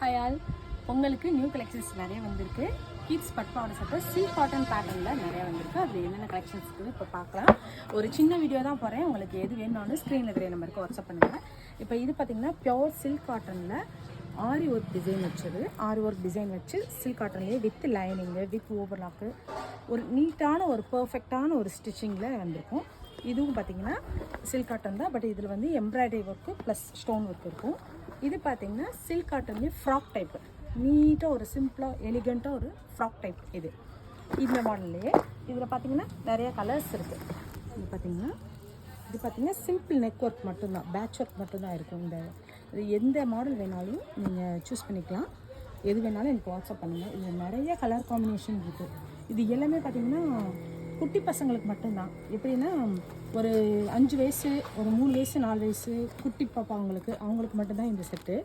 Hi all, உங்களுக்கு new collections நிறைய வந்திருக்கு. கிட்ஸ் பட்டுப்பாவாடை சட்டை சில்க் காட்டன் பேட்டர்னில் நிறைய வந்திருக்கு. அதில் என்னென்ன கலெக்ஷன்ஸ் இருக்குது இப்போ பார்க்கலாம். ஒரு சின்ன வீடியோ தான் போகிறேன். உங்களுக்கு எது வேணும்னு ஸ்க்ரீனில் தெரிய நம்பருக்கு வாட்ஸ்அப் பண்ணுங்கள். இப்போ இது பார்த்திங்கன்னா பியோர் சில்க் காட்டனில் ஆரி ஒர்க் டிசைன் வச்சது. ஆரி ஒர்க் டிசைன் வச்சு சில்க் காட்டன்லேயே வித் லைனிங்கு வித் ஓவர்லாக்கு ஒரு நீட்டான ஒரு பர்ஃபெக்டான ஒரு ஸ்டிச்சிங்கில் வந்திருக்கும். இதுவும் பார்த்திங்கன்னா சில்க் காட்டன் தான், பட் இதில் வந்து embroidery work plus stone work இருக்கும். இது பார்த்திங்கன்னா சில்க் காட்டன்லேயே ஃப்ராக் டைப்பு, நீட்டாக ஒரு சிம்பிளாக எலிகண்ட்டாக ஒரு ஃப்ராக் டைப். இது இந்த மாடல்லையே இதில் பார்த்திங்கன்னா நிறைய கலர்ஸ் இருக்குது. இது பார்த்திங்கன்னா சிம்பிள் நெக் ஒர்க் மட்டும்தான், பேட்ச் ஒர்க் மட்டும்தான் இருக்கும். இது எந்த மாடல் வேணாலும் நீங்கள் சூஸ் பண்ணிக்கலாம். எது வேணாலும் எனக்கு வாட்ஸ்அப் பண்ணுங்கள். இதில் நிறைய கலர் காம்பினேஷன் இருக்குது. இது எல்லாமே பார்த்திங்கன்னா குட்டி பசங்களுக்கு மட்டும்தான். எப்படின்னா ஒரு 5 வயசு, ஒரு 3 வயசு, 4 வயசு குட்டி பாப்பா அவங்களுக்கு மட்டும்தான் இந்த செட்டு.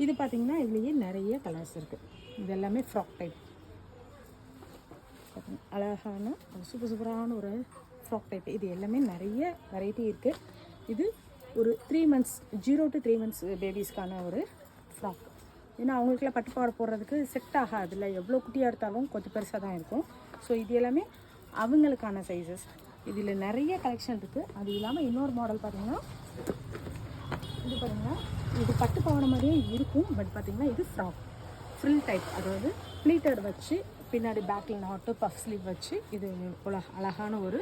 இது பார்த்திங்கன்னா இதுலேயே நிறைய கலர்ஸ் இருக்குது. இது எல்லாமே ஃப்ராக் டைப். அழகான சூப்பரான ஒரு ஃப்ராக் டைப். இது எல்லாமே நிறைய வெரைட்டி இருக்குது. இது ஒரு 3 months 0 to 3 months பேபிஸ்க்கான ஒரு ஃப்ராக். ஏன்னா அவங்களுக்குலாம் பட்டுப்பாவாடை போடுறதுக்கு செட் ஆகாது இல்லை, எவ்வளோ குட்டியாக எடுத்தாலும் கொஞ்சம் பெருசாக தான் இருக்கும். ஸோ இது எல்லாமே அவங்களுக்கான சைஸஸ். இதில் நிறைய கலெக்ஷன் இருக்குது. அது இல்லாமல் இன்னொரு மாடல் பார்த்திங்கன்னா இது பாருங்கள், இது பட்டுப்பாவாடை மாதிரியே இருக்கும். பட் பார்த்திங்கன்னா இது ஃப்ராக் ஃப்ரில் டைப், அதாவது ப்ளீட்டட் வச்சு பின்னாடி பேக்கில் நாட்டு பஃப் ஸ்லீவ் வச்சு இது அழகான ஒரு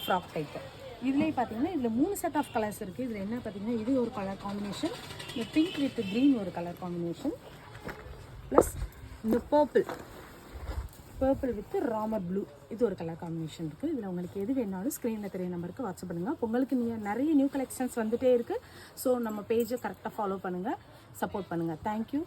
ஃப்ராக் டைப்பு. இதுலேயே பார்த்திங்கன்னா இதில் 3 செட் ஆஃப் கலர்ஸ் இருக்குது. இதில் என்ன பார்த்திங்கன்னா இது ஒரு கலர் காம்பினேஷன், இந்த பிங்க் வித் க்ரீன் ஒரு கலர் காம்பினேஷன், ப்ளஸ் இந்த பர்பிள் வித் ராமர் ப்ளூ இது ஒரு கலர் காம்பினேஷன் இருக்குது. இதில் உங்களுக்கு எது வேணாலும் ஸ்க்ரீனில் தெரிய நம்பருக்கு வாட்ஸ்அப் பண்ணுங்கள். உங்களுக்கு நிறைய நியூ கலெக்ஷன்ஸ் வந்துகிட்டே இருக்குது. ஸோ நம்ம பேஜை கரெக்டாக ஃபாலோ பண்ணுங்கள், சப்போர்ட் பண்ணுங்கள். தேங்க்யூ.